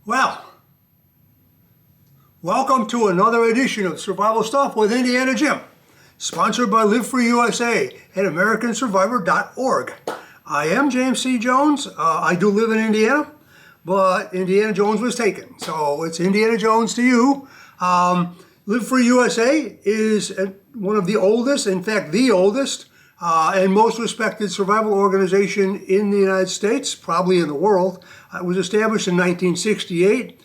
Well, welcome to another edition of Survival Stuff with Indiana Jim, sponsored by Live Free USA at AmericanSurvivor.org. I am James C. Jones. I do live in Indiana, but Indiana Jones was taken, so it's Indiana Jones to you. Live Free USA is one of the oldest, in fact, the oldest, and most respected survival organization in the United States, probably in the world. It was established in 1968,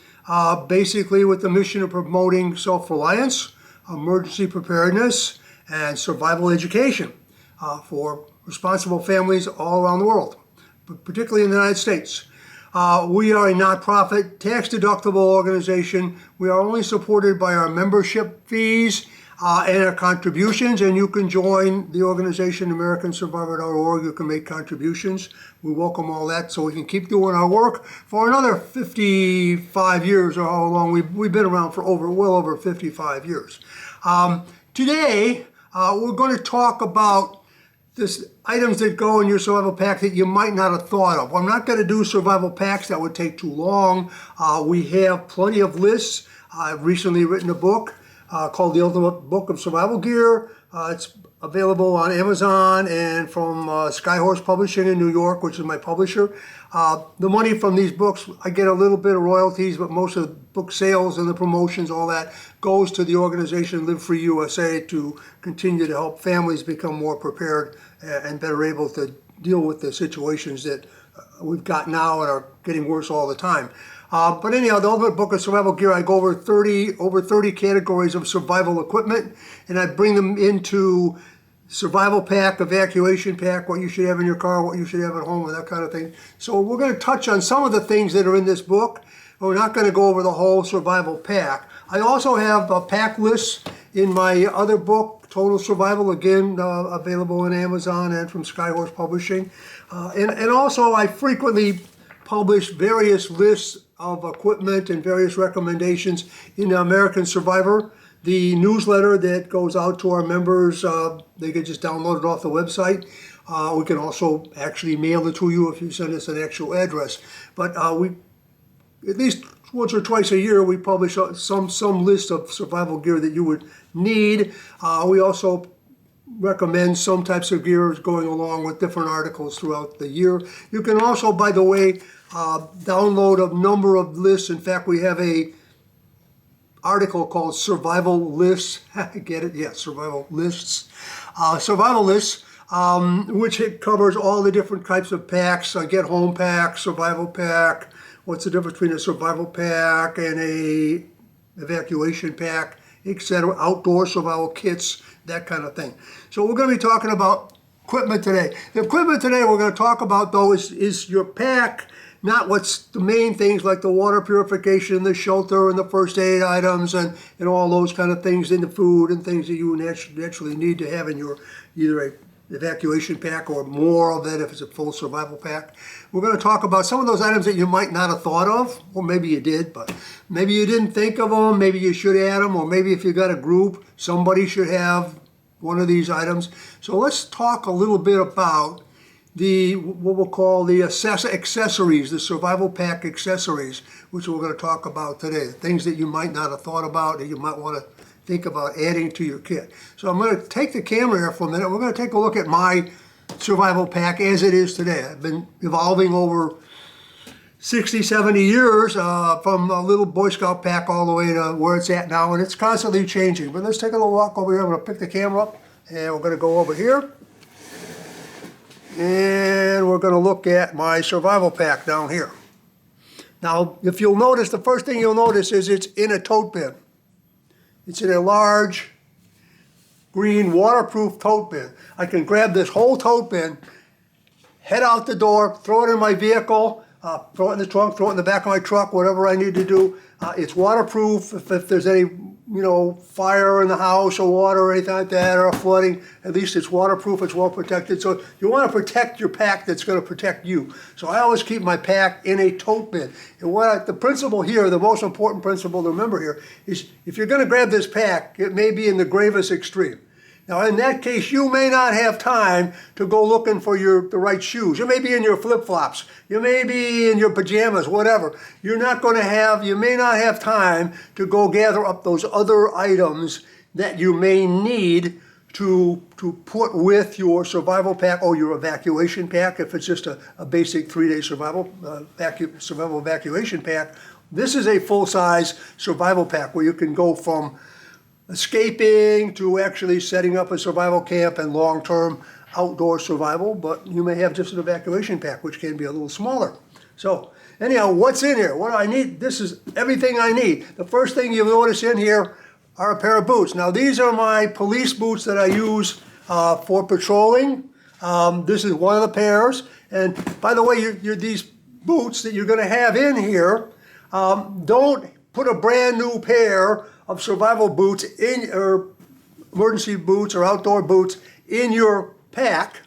basically with the mission of promoting self-reliance, emergency preparedness, and survival education for responsible families all around the world, but particularly in the United States. We are a nonprofit, tax-deductible organization. We are only supported by our membership fees and our contributions, and you can join the organization, AmericanSurvivor.org. You can make contributions. We welcome all that so we can keep doing our work for another 55 years, or how long we've been around for well over 55 years. Today, we're going to talk about items that go in your survival pack that you might not have thought of. I'm not going to do survival packs. That would take too long. We have plenty of lists. I've recently written a book called The Ultimate Book of Survival Gear. It's available on Amazon and from Skyhorse Publishing in New York, which is my publisher. The money from these books, I get a little bit of royalties, but most of the book sales and the promotions, all that, goes to the organization Live Free USA to continue to help families become more prepared and better able to deal with the situations that we've got now and are getting worse all the time. But anyhow, the Ultimate Book of Survival Gear, I go over 30 categories of survival equipment, and I bring them into survival pack, evacuation pack, what you should have in your car, what you should have at home, and that kind of thing. So we're going to touch on some of the things that are in this book. We're not going to go over the whole survival pack. I also have a pack list in my other book, Total Survival, again, available on Amazon and from Skyhorse Publishing. And also I frequently publish various lists of equipment and various recommendations in American Survivor, the newsletter that goes out to our members. They can just download it off the website. We can also actually mail it to you if you send us an actual address. But we, at least once or twice a year, we publish some list of survival gear that you would need. We also recommend some types of gear going along with different articles throughout the year. You can also, by the way, download a number of lists. In fact, we have a article called Survival Lists. Get it? Yeah, Survival Lists. Survival Lists, which it covers all the different types of packs. Get home pack, survival pack. What's the difference between a survival pack and a evacuation pack, etc. Outdoor survival kits, that kind of thing. So we're going to be talking about equipment today. The equipment today we're going to talk about, though, is your pack, not what's the main things like the water purification, the shelter, and the first aid items, and all those kind of things in the food and things that you naturally need to have in your either a evacuation pack or more of it if it's a full survival pack. We're going to talk about some of those items that you might not have thought of, or maybe you did, but maybe you didn't think of them, maybe you should add them, or maybe if you got a group, somebody should have one of these items. So let's talk a little bit about what we'll call the accessories, the survival pack accessories, which we're going to talk about today. Things that you might not have thought about that you might want to think about adding to your kit. So I'm going to take the camera here for a minute. We're going to take a look at my survival pack as it is today. I've been evolving over 60, 70 years from a little Boy Scout pack all the way to where it's at now, and it's constantly changing. But let's take a little walk over here. I'm going to pick the camera up, and we're going to go over here. And we're going to look at my survival pack down here. Now, if you'll notice, the first thing you'll notice is it's in a tote bin. It's in a large green waterproof tote bin. I can grab this whole tote bin, head out the door, throw it in my vehicle, throw it in the trunk, throw it in the back of my truck, whatever I need to do. It's waterproof. If there's any fire in the house or water or anything like that, or flooding, at least it's waterproof, it's well protected. So you want to protect your pack that's going to protect you. So I always keep my pack in a tote bin. And the principle here, the most important principle to remember here, is if you're going to grab this pack, it may be in the gravest extreme. Now in that case, you may not have time to go looking for the right shoes. You may be in your flip-flops. You may be in your pajamas, whatever. You may not have time to go gather up those other items that you may need to put with your survival pack or your evacuation pack if it's just a basic 3-day survival evacuation pack. This is a full-size survival pack where you can go from escaping to actually setting up a survival camp and long-term outdoor survival, but you may have just an evacuation pack, which can be a little smaller. So anyhow, what's in here? What do I need? This is everything I need. The first thing you'll notice in here are a pair of boots. Now these are my police boots that I use for patrolling. This is one of the pairs. And by the way, these boots that you're going to have in here, don't put a brand new pair of survival boots or emergency boots or outdoor boots in your pack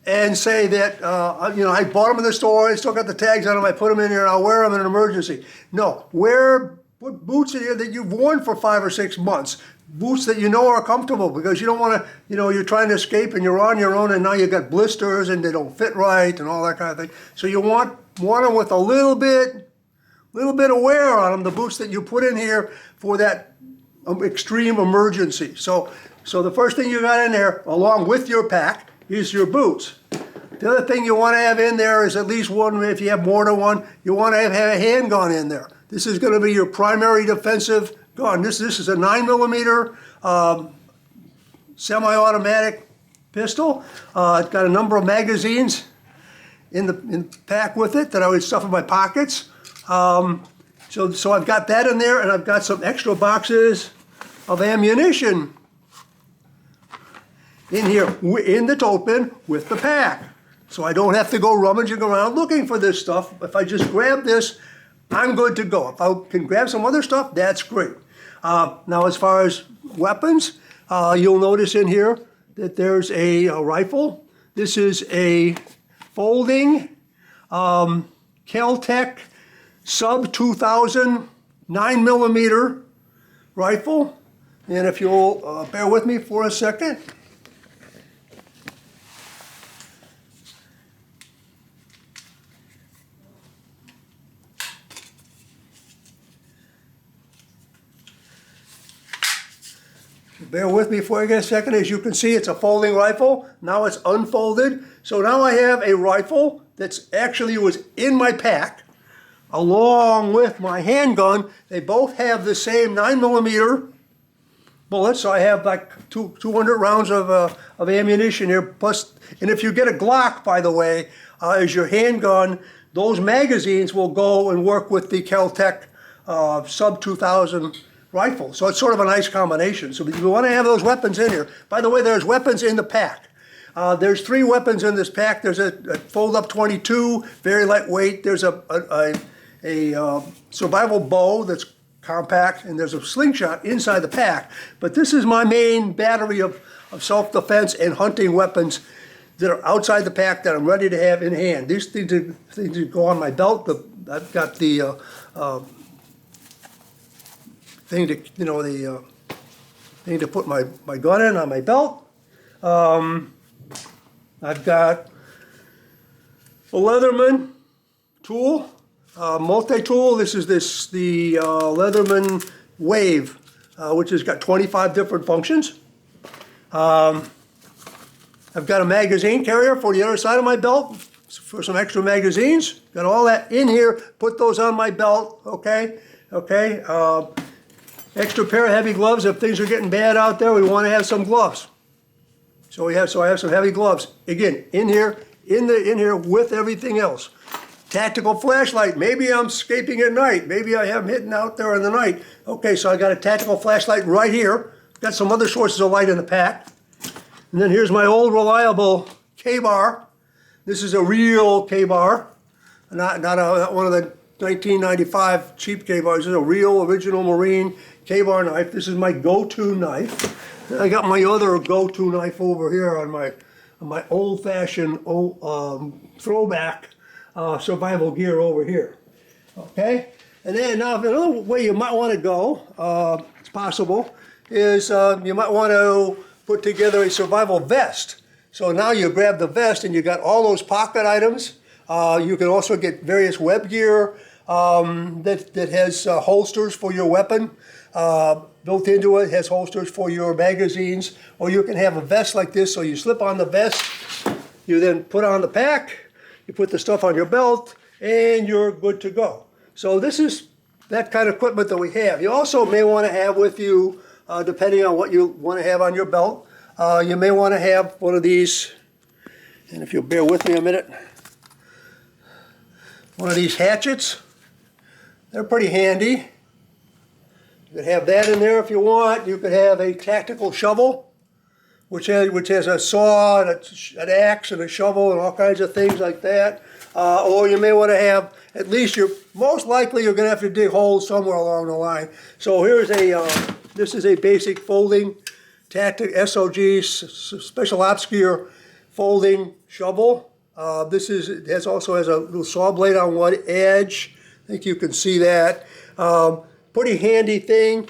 and say that, I bought them in the store, I still got the tags on them, I put them in here and I'll wear them in an emergency. No, put boots in here that you've worn for 5 or 6 months. Boots that you know are comfortable, because you don't want to, you're trying to escape and you're on your own and now you've got blisters and they don't fit right and all that kind of thing. So you want them with a little bit of wear on them, the boots that you put in here for that extreme emergency. So the first thing you got in there, along with your pack, is your boots. The other thing you want to have in there is at least one, if you have more than one, you want to have a handgun in there. This is going to be your primary defensive gun. This is a 9mm semi-automatic pistol. It's got a number of magazines in the pack with it that I would stuff in my pockets. So I've got that in there, and I've got some extra boxes of ammunition in here in the tote bin with the pack. So I don't have to go rummaging around looking for this stuff. If I just grab this, I'm good to go. If I can grab some other stuff, that's great. Now as far as weapons, you'll notice in here that there's a rifle. This is a folding Kel-Tec sub 2000 9mm rifle. And if you'll bear with me for a second. Bear with me for a second. As you can see, it's a folding rifle. Now it's unfolded. So now I have a rifle that's actually was in my pack, along with my handgun. They both have the same 9mm bullets, so I have like 200 rounds of ammunition here. Plus, and if you get a Glock, by the way, as your handgun, those magazines will go and work with the Kel-Tec sub 2000 rifle. So it's sort of a nice combination. So you want to have those weapons in here. By the way, there's weapons in the pack. There's 3 weapons in this pack. There's a fold-up 22, very lightweight. There's a survival bow that's compact, and there's a slingshot inside the pack. But this is my main battery of self-defense and hunting weapons that are outside the pack that I'm ready to have in hand. These things go on my belt. I've got the thing to put my gun in on my belt. I've got a Leatherman tool, multi-tool. This is the Leatherman Wave, which has got 25 different functions. I've got a magazine carrier for the other side of my belt for some extra magazines. Got all that in here. Put those on my belt. Okay. Extra pair of heavy gloves. If things are getting bad out there, we want to have some gloves. So I have some heavy gloves. Again, in here with everything else. Tactical flashlight. Maybe I'm escaping at night. Maybe I am hitting out there in the night. Okay, so I got a tactical flashlight right here. Got some other sources of light in the pack. And then here's my old reliable K-bar. This is a real K-bar, not one of the 1995 cheap K-bars. This is a real original Marine K-bar knife. This is my go-to knife. I got my other go-to knife over here on my old-fashioned throwback survival gear over here. Okay, and then now another way you might want to go, it's possible, is you might want to put together a survival vest. So now you grab the vest and you got all those pocket items. You can also get various web gear that has holsters for your weapon. Built into it, has holsters for your magazines. Or you can have a vest like this, so you slip on the vest, you then put on the pack, you put the stuff on your belt, and you're good to go. So this is that kind of equipment that we have. You also may want to have with you, depending on what you want to have on your belt, you may want to have one of these, and if you'll bear with me a minute, one of these hatchets. They're pretty handy. You could have that in there if you want. You could have a tactical shovel, which has a saw and an axe and a shovel and all kinds of things like that. Or you may want to have, at least most likely you're going to have to dig holes somewhere along the line. So here's this is a basic folding tactic SOG special ops gear folding shovel. It also has a little saw blade on one edge. I think you can see that. Pretty handy thing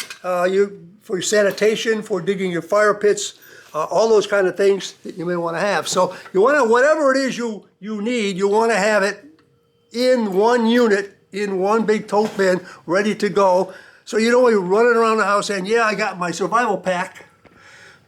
for sanitation, for digging your fire pits, all those kind of things that you may want to have. So you want to, whatever it is you need, you want to have it in one unit, in one big tote bin, ready to go. So you don't want to be running around the house saying, yeah, I got my survival pack,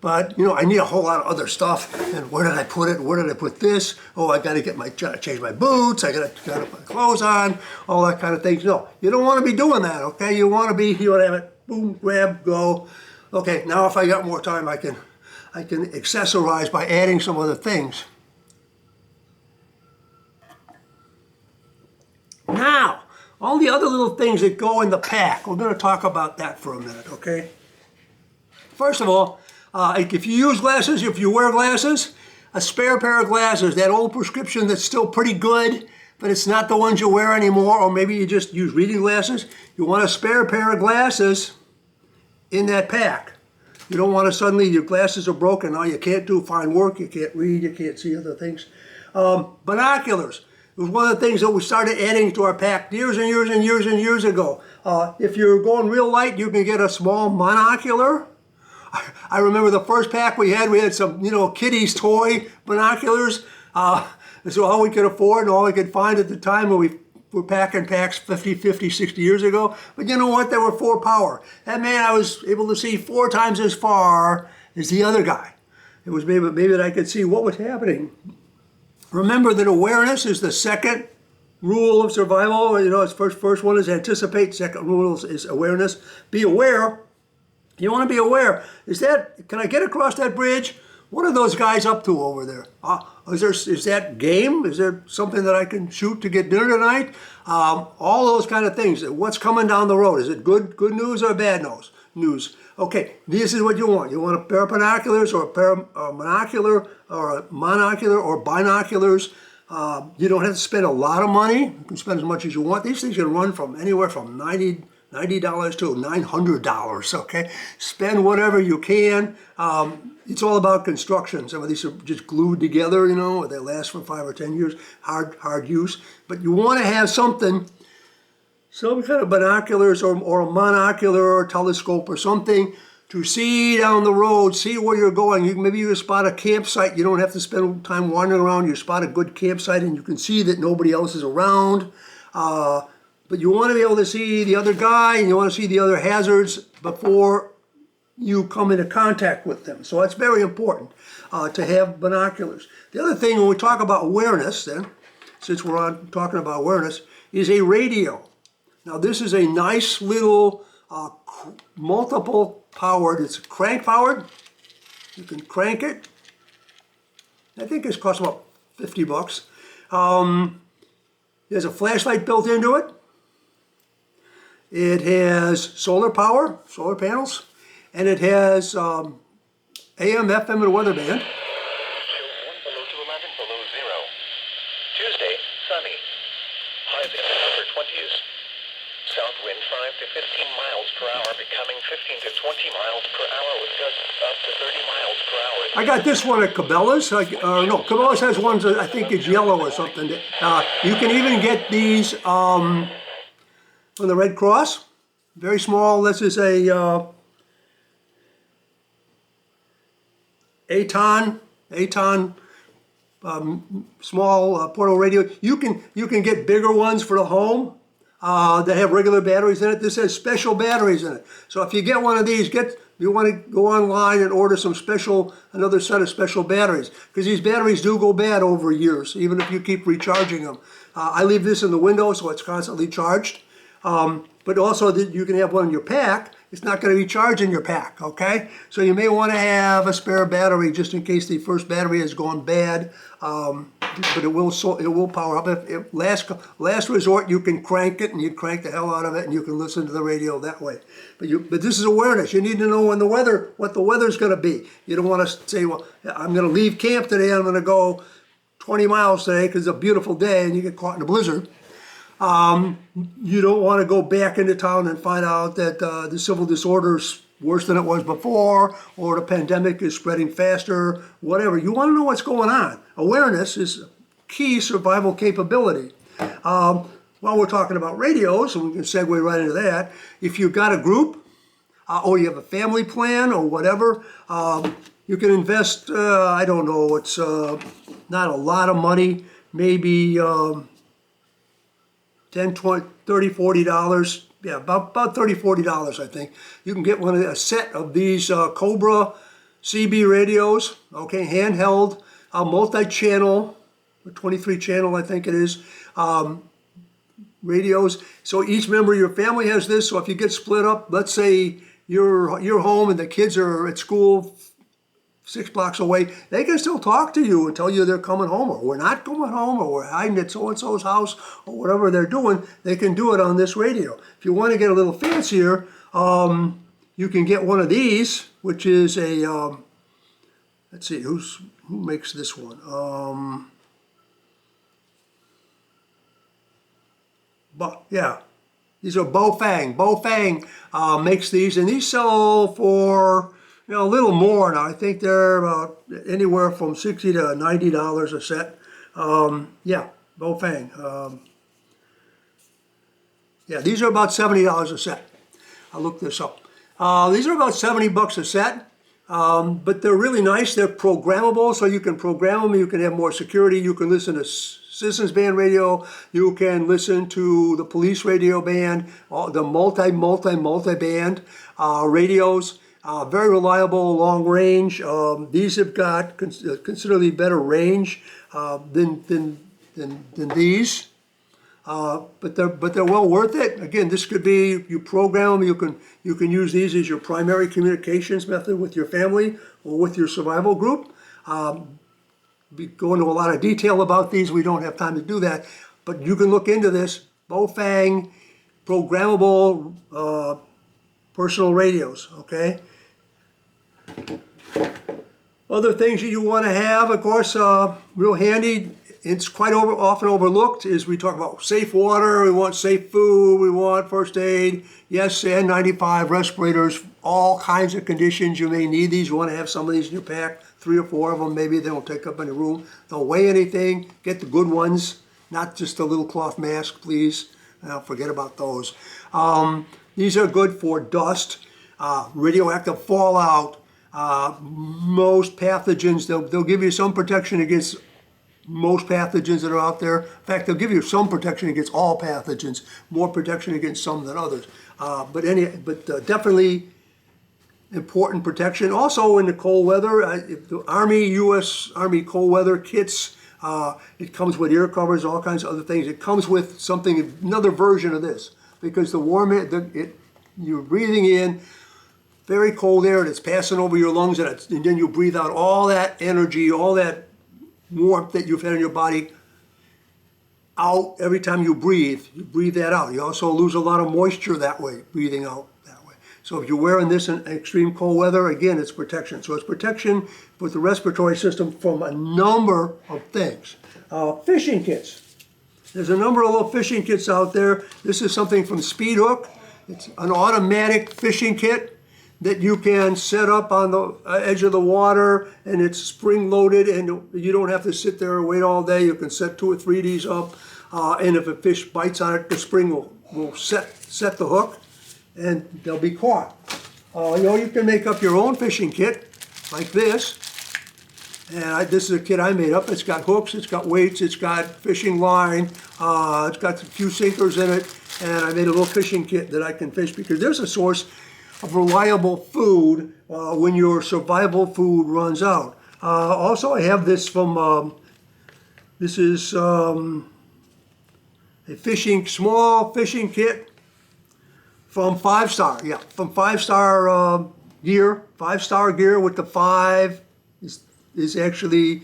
but I need a whole lot of other stuff. And where did I put it? Where did I put this? Oh, I got to change my boots. I got to put clothes on. All that kind of things. No, you don't want to be doing that. Okay, you want to have it. Boom, grab, go. Okay, now if I got more time, I can accessorize by adding some other things. Now, all the other little things that go in the pack. We're going to talk about that for a minute. Okay. First of all. If you use glasses, if you wear glasses, a spare pair of glasses, that old prescription that's still pretty good, but it's not the ones you wear anymore, or maybe you just use reading glasses, you want a spare pair of glasses in that pack. You don't want to suddenly, your glasses are broken, now you can't do fine work, you can't read, you can't see other things. Binoculars. It was one of the things that we started adding to our pack years and years and years and years ago. If you're going real light, you can get a small monocular. I remember the first pack we had some, kiddies' toy binoculars. That's all we could afford and all we could find at the time when we were packing packs 50, 60 years ago. But you know what? They were 4 power. That man, I was able to see 4 times as far as the other guy. It was maybe that I could see what was happening. Remember that awareness is the second rule of survival. It's first one is anticipate. Second rule is awareness. Be aware. You want to be aware. Can I get across that bridge? What are those guys up to over there? Is that game? Is there something that I can shoot to get dinner tonight? All those kind of things. What's coming down the road? Is it good news or bad news? Okay, this is what you want. You want a pair of binoculars or a pair of monocular or binoculars. You don't have to spend a lot of money. You can spend as much as you want. These things can run from anywhere from $90 to $900, okay? Spend whatever you can. It's all about construction. Some of these are just glued together, they last for 5 or 10 years, hard use. But you want to have some kind of binoculars or a monocular or telescope or something to see down the road, see where you're going. Maybe you spot a campsite. You don't have to spend time wandering around. You spot a good campsite and you can see that nobody else is around. But you want to be able to see the other guy and you want to see the other hazards before you come into contact with them. So it's very important to have binoculars. The other thing when we talk about awareness, then, since we're talking about awareness, is a radio. Now this is a nice little multiple powered, it's crank powered. You can crank it. I think it's cost about $50. There's a flashlight built into it. It has solar power, solar panels, and it has AM, FM, and weather band. Below 211, below 0. Tuesday, sunny. Highs in the upper 20s. South wind 5 to 15 miles per hour, becoming 15 to 20 miles per hour with gusts up to 30 miles per hour. I got this one at Cabela's. No, Cabela's has ones that I think it's yellow or something. You can even get these from the Red Cross. Very small. This is a Aton small portable radio. You can get bigger ones for the home that have regular batteries in it. This has special batteries in it. So if you get one of these, you want to go online and order another set of special batteries, because these batteries do go bad over years, even if you keep recharging them. I leave this in the window so it's constantly charged. But also you can have one in your pack. It's not going to be charged in your pack, okay? So you may want to have a spare battery just in case the first battery has gone bad. But it will power up. If last resort, you can crank it, and you crank the hell out of it, and you can listen to the radio that way. But this is awareness. You need to know what the weather's going to be. You don't want to say, well, I'm going to leave camp today. I'm going to go 20 miles today because it's a beautiful day, and you get caught in a blizzard. You don't want to go back into town and find out that the civil disorder's worse than it was before, or the pandemic is spreading faster, whatever. You want to know what's going on. Awareness is key survival capability. While we're talking about radios, and we can segue right into that, if you've got a group, or you have a family plan or whatever, you can invest, I don't know, it's not a lot of money, maybe $10, $20, $30, $40. Yeah, about $30, $40, I think. You can get a set of these Cobra CB radios, okay, handheld, multi-channel, 23 channel, I think it is, radios. So each member of your family has this. So if you get split up, let's say you're home and the kids are at school 6 blocks away, they can still talk to you and tell you they're coming home, or we're not going home, or we're hiding at so-and-so's house, or whatever they're doing. They can do it on this radio. If you want to get a little fancier, you can get one of these, which is a, let's see, who makes this one? But yeah, these are Baofeng. Baofeng makes these, and these sell for a little more now. I think they're about anywhere from $60 to $90 a set. Yeah, Baofeng. Yeah, these are about $70 a set. I'll look this up. These are about 70 bucks a set, but they're really nice. They're programmable, so you can program them. You can have more security. You can listen to citizens band radio. You can listen to the police radio band, the multi-band radios. Very reliable, long range. These have got considerably better range than these, but they're well worth it. Again, this could be, you program them. You can use these as your primary communications method with your family or with your survival group. We go into a lot of detail about these. We don't have time to do that, but you can look into this. Baofeng programmable personal radios. Okay. Other things that you want to have, of course, real handy, it's quite often overlooked, is we talk about safe water, we want safe food, we want first aid, yes, N95, respirators, all kinds of conditions. You may need these. You want to have some of these in your pack, 3 or 4 of them, maybe they don't take up any room. Don't weigh anything. Get the good ones, not just a little cloth mask, please. Forget about those. These are good for dust, radioactive fallout, most pathogens. They'll give you some protection against most pathogens that are out there. In fact, they'll give you some protection against all pathogens, more protection against some than others. But definitely important protection. Also in the cold weather, the U.S. Army cold weather kits, it comes with ear covers, all kinds of other things. It comes with another version of this, because you're breathing in very cold air, and it's passing over your lungs, and then you breathe out all that energy, all that warmth that you've had in your body out every time you breathe. You breathe that out. You also lose a lot of moisture that way, breathing out that way. So if you're wearing this in extreme cold weather, again, it's protection. So it's protection with the respiratory system from a number of things. Fishing kits. There's a number of little fishing kits out there. This is something from Speed Hook. It's an automatic fishing kit that you can set up on the edge of the water, and it's spring-loaded, and you don't have to sit there and wait all day. You can set 2 or 3 of these up, and if a fish bites on it, the spring will set the hook, and they'll be caught. You can make up your own fishing kit, like this. And this is a kit I made up. It's got hooks, it's got weights, it's got fishing line, it's got a few sinkers in it, and I made a little fishing kit that I can fish because there's a source of reliable food when your survival food runs out. Also, I have this from, this is a small fishing kit from 5 Star, yeah, from 5 Star Gear. 5 Star Gear with the 5 is actually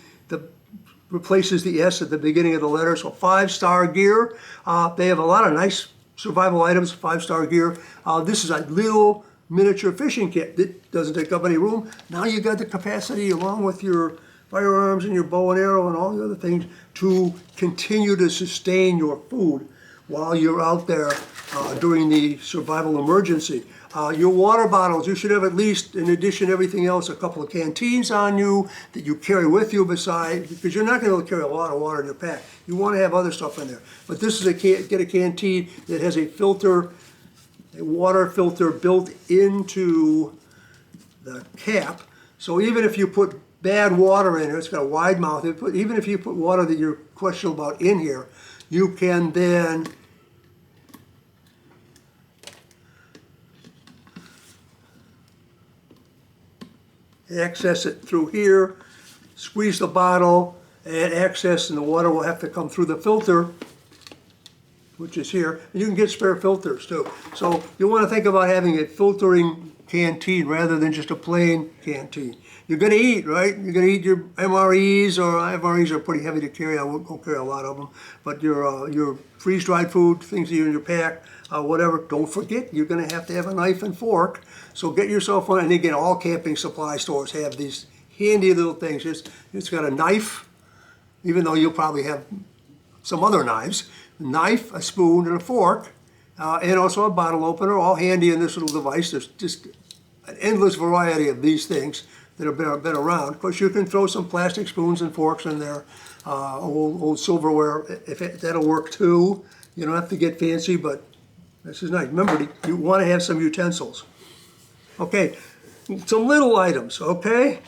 replaces the S at the beginning of the letter, so 5 Star Gear. They have a lot of nice survival items, 5 Star Gear. This is a little miniature fishing kit that doesn't take up any room. Now you got the capacity, along with your firearms and your bow and arrow and all the other things, to continue to sustain your food while you're out there during the survival emergency. Your water bottles, you should have at least, in addition to everything else, a couple of canteens on you that you carry with you beside, because you're not going to be able to carry a lot of water in your pack. You want to have other stuff in there. But this is get a canteen that has a filter, a water filter built into the cap. So even if you put bad water in here, it's got a wide mouth, even if you put water that you're questionable about in here, you can then access it through here, squeeze the bottle, and access, and the water will have to come through the filter, which is here. And you can get spare filters too. So you want to think about having a filtering canteen rather than just a plain canteen. You're going to eat, right? You're going to eat your MREs, or MREs are pretty heavy to carry. I won't carry a lot of them. But your freeze-dried food, things that are in your pack, whatever, don't forget, you're going to have a knife and fork. So get yourself one. And again, all camping supply stores have these handy little things. It's got a knife, even though you'll probably have some other knives. A knife, a spoon, and a fork, and also a bottle opener, all handy in this little device. There's just an endless variety of these things that have been around. Of course, you can throw some plastic spoons and forks in there, old silverware, that'll work too. You don't have to get fancy, but this is nice. Remember, you want to have some utensils. Okay, some little items, okay?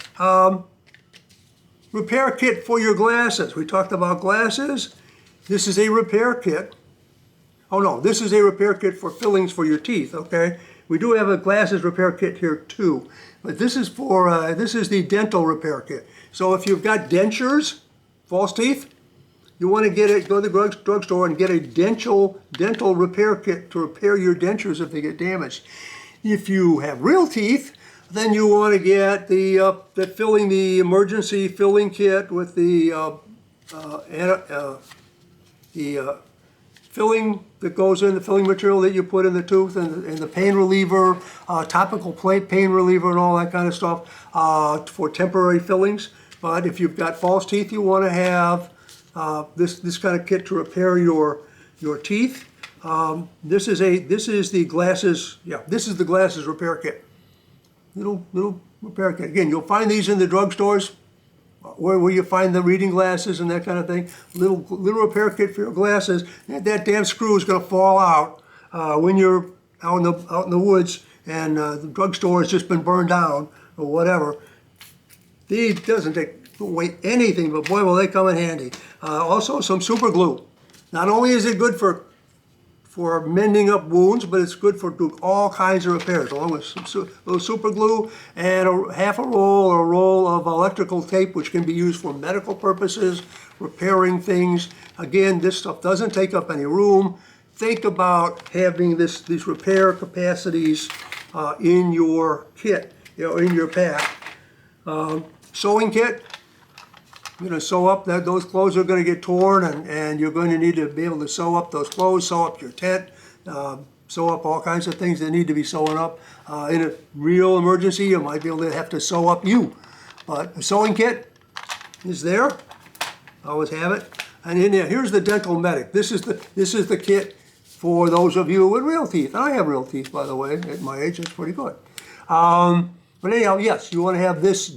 Repair kit for your glasses. We talked about glasses. This is a repair kit. Oh no, this is a repair kit for fillings for your teeth, okay? We do have a glasses repair kit here too. But this is for, this is the dental repair kit. So if you've got dentures, false teeth, you want to go to the drugstore and get a dental repair kit to repair your dentures if they get damaged. If you have real teeth, then you want to get the emergency filling kit with the filling that goes in, the filling material that you put in the tooth, and the pain reliever, topical pain reliever and all that kind of stuff for temporary fillings. But if you've got false teeth, you want to have this kind of kit to repair your teeth. This is the glasses repair kit. Little repair kit. Again, you'll find these in the drugstores, where you find the reading glasses and that kind of thing. Little repair kit for your glasses. That damn screw is going to fall out when you're out in the woods and the drugstore has just been burned down or whatever. These doesn't weigh anything, but boy, will they come in handy. Also, some super glue. Not only is it good for mending up wounds, but it's good for doing all kinds of repairs, along with some little super glue and half a roll or a roll of electrical tape, which can be used for medical purposes, repairing things. Again, this stuff doesn't take up any room. Think about having these repair capacities in your kit, in your pack. Sewing kit. You're going to sew up those clothes are going to get torn, and you're going to need to be able to sew up those clothes, sew up your tent, sew up all kinds of things that need to be sewn up. In a real emergency, you might be able to have to sew up you. But a sewing kit is there. Always have it. And in there, here's the dental medic. This is the kit for those of you with real teeth. And I have real teeth, by the way. At my age, it's pretty good. But anyhow, yes, you want to have this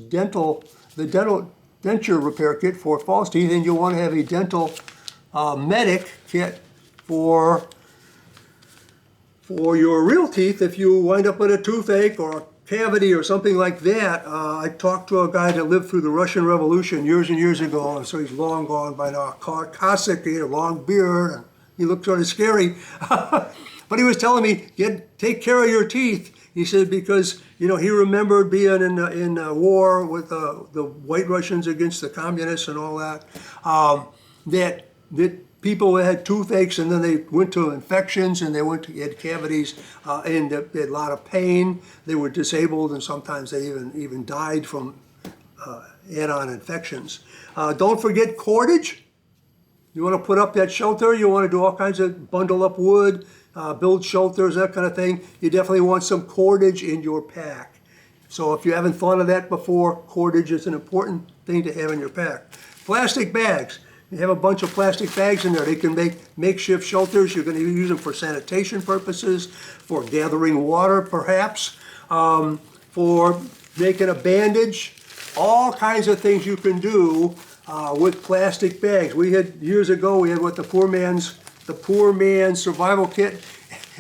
denture repair kit for false teeth, and you'll want to have a dental medic kit for your real teeth if you wind up with a toothache or a cavity or something like that. I talked to a guy that lived through the Russian Revolution years and years ago, and so he's long gone by now. Cossack, he had a long beard, and he looked sort of scary. But he was telling me, take care of your teeth. He said because he remembered being in war with the White Russians against the communists and all that. That people had toothaches and then they went to infections and they had cavities and they had a lot of pain. They were disabled and sometimes they even died from add-on infections. Don't forget cordage. You want to put up that shelter. You want to do all kinds of bundle up wood, build shelters, that kind of thing. You definitely want some cordage in your pack. So if you haven't thought of that before, cordage is an important thing to have in your pack. Plastic bags. You have a bunch of plastic bags in there. They can make makeshift shelters. You're going to use them for sanitation purposes, for gathering water perhaps, for making a bandage. All kinds of things you can do with plastic bags. We had years ago. We had what the poor man's survival kit,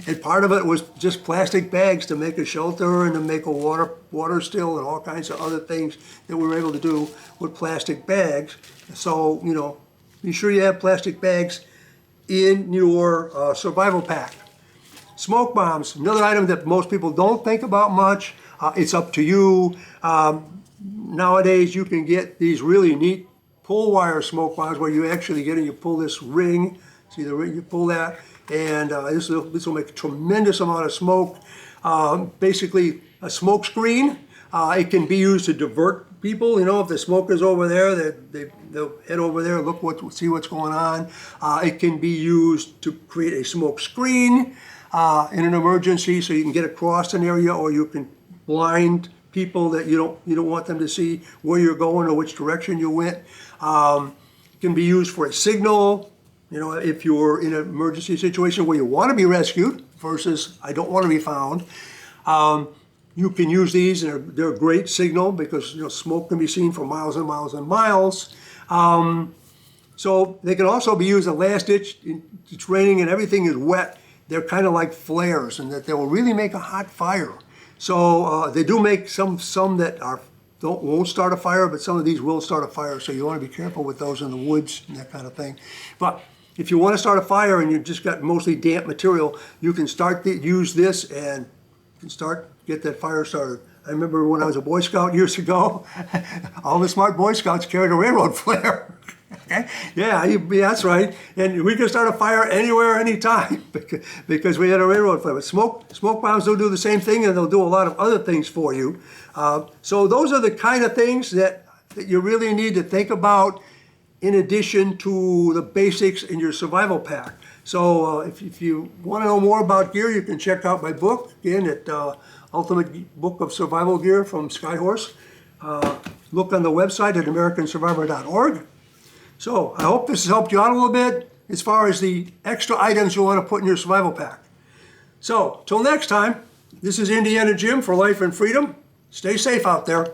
and part of it was just plastic bags to make a shelter and to make a water still and all kinds of other things that we were able to do with plastic bags. So be sure you have plastic bags in your survival pack. Smoke bombs, another item that most people don't think about much. It's up to you. Nowadays you can get these really neat pull wire smoke bombs where you actually you pull this ring. See the ring, you pull that, and this will make a tremendous amount of smoke. Basically a smoke screen. It can be used to divert people. If the smoke is over there, they'll head over there, see what's going on. It can be used to create a smoke screen in an emergency, so you can get across an area, or you can blind people that you don't want them to see where you're going or which direction you went. It can be used for a signal. If you're in an emergency situation where you want to be rescued versus I don't want to be found. You can use these, and they're a great signal because smoke can be seen for miles and miles and miles. So they can also be used at last ditch. It's raining and everything is wet. They're kind of like flares, and that they will really make a hot fire. So they do make some that won't start a fire, but some of these will start a fire. So you want to be careful with those in the woods and that kind of thing. But if you want to start a fire and you've just got mostly damp material, you can use this and get that fire started. I remember when I was a Boy Scout years ago, all the smart Boy Scouts carried a railroad flare. Okay? Yeah, that's right. And we can start a fire anywhere, anytime, because we had a railroad flare. But smoke bombs will do the same thing, and they'll do a lot of other things for you. So those are the kind of things that you really need to think about in addition to the basics in your survival pack. So if you want to know more about gear, you can check out my book, again, at Ultimate Book of Survival Gear from Skyhorse. Look on the website at AmericanSurvivor.org. So I hope this has helped you out a little bit as far as the extra items you want to put in your survival pack. So till next time, this is Indiana Jim for Life and Freedom. Stay safe out there.